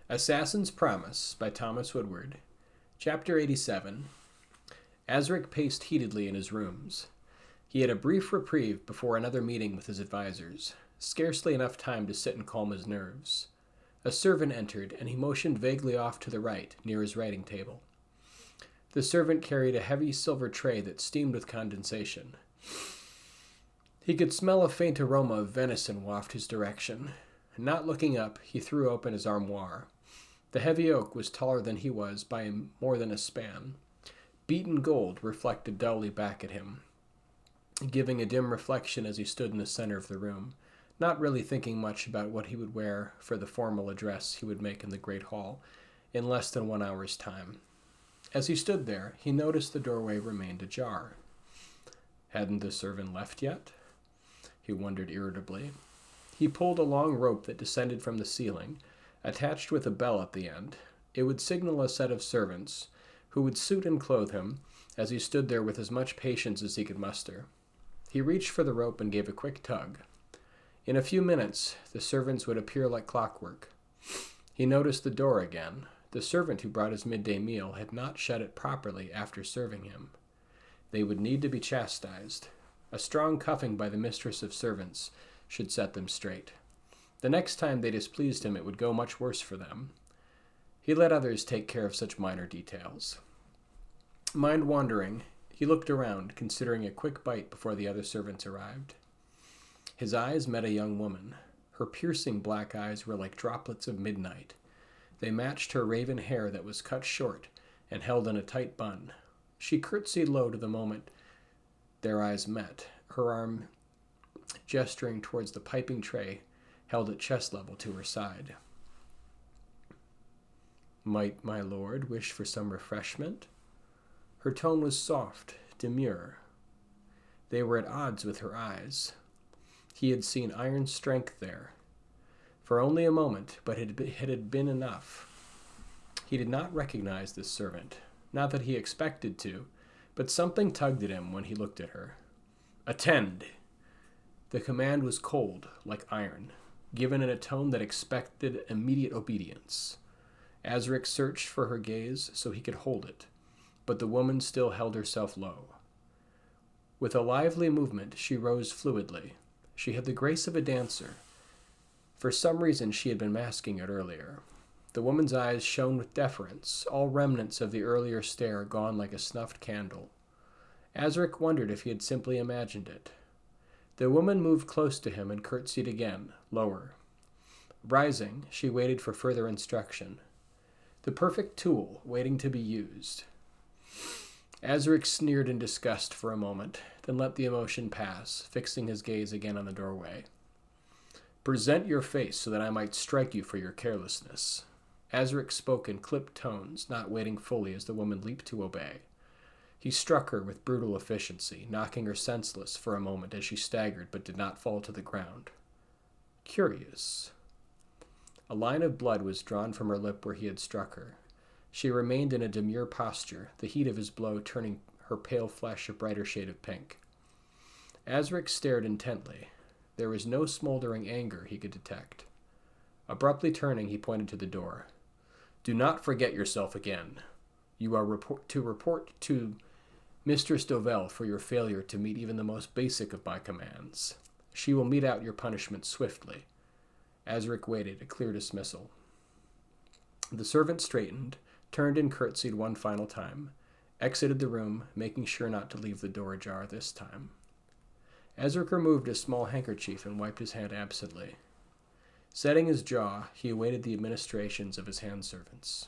Assassin's Promise by Thomas Woodward. Chapter 87. Asric paced heatedly in his rooms. He had a brief reprieve before another meeting with his advisors, scarcely enough time to sit and calm his nerves. A servant entered, and he motioned vaguely off to the right, near his writing table. The servant carried a heavy silver tray that steamed with condensation. He could smell a faint aroma of venison waft his direction. Not looking up, he threw open his armoire. The heavy oak was taller than he was by more than a span. Beaten gold reflected dully back at him, giving a dim reflection as he stood in the center of the room, not really thinking much about what he would wear for the formal address he would make in the great hall in less than 1 hour's time. As he stood there, he noticed the doorway remained ajar. Hadn't the servant left yet? He wondered irritably. He pulled a long rope that descended from the ceiling, attached with a bell at the end. It would signal a set of servants, who would suit and clothe him, as he stood there with as much patience as he could muster. He reached for the rope and gave a quick tug. In a few minutes, the servants would appear like clockwork. He noticed the door again. The servant who brought his midday meal had not shut it properly after serving him. They would need to be chastised. A strong cuffing by the mistress of servants should set them straight. The next time they displeased him, it would go much worse for them. He let others take care of such minor details. Mind wandering, he looked around, considering a quick bite before the other servants arrived. His eyes met a young woman. Her piercing black eyes were like droplets of midnight. They matched her raven hair that was cut short and held in a tight bun. She curtsied low to the moment their eyes met, her arm gesturing towards the piping tray held at chest level to her side. "Might my lord wish for some refreshment?" Her tone was soft, demure. They were at odds with her eyes. He had seen iron strength there. For only a moment, but it had been enough. He did not recognize this servant. Not that he expected to, but something tugged at him when he looked at her. "Attend!" The command was cold, like iron, given in a tone that expected immediate obedience. Asric searched for her gaze so he could hold it, but the woman still held herself low. With a lively movement, she rose fluidly. She had the grace of a dancer. For some reason, she had been masking it earlier. The woman's eyes shone with deference, all remnants of the earlier stare gone like a snuffed candle. Asric wondered if he had simply imagined it. The woman moved close to him and curtsied again, lower. Rising, she waited for further instruction. The perfect tool, waiting to be used. Asric sneered in disgust for a moment, then let the emotion pass, fixing his gaze again on the doorway. "Present your face so that I might strike you for your carelessness." Asric spoke in clipped tones, not waiting fully as the woman leaped to obey. He struck her with brutal efficiency, knocking her senseless for a moment as she staggered but did not fall to the ground. Curious. A line of blood was drawn from her lip where he had struck her. She remained in a demure posture, the heat of his blow turning her pale flesh a brighter shade of pink. Asric stared intently. There was no smoldering anger he could detect. Abruptly turning, he pointed to the door. "Do not forget yourself again. You are to report to Mistress Dovell for your failure to meet even the most basic of my commands. She will mete out your punishment swiftly." Asric waited a clear dismissal. The servant straightened, turned and curtsied one final time, exited the room, making sure not to leave the door ajar this time. Asric removed a small handkerchief and wiped his hand absently. Setting his jaw, he awaited the administrations of his handservants.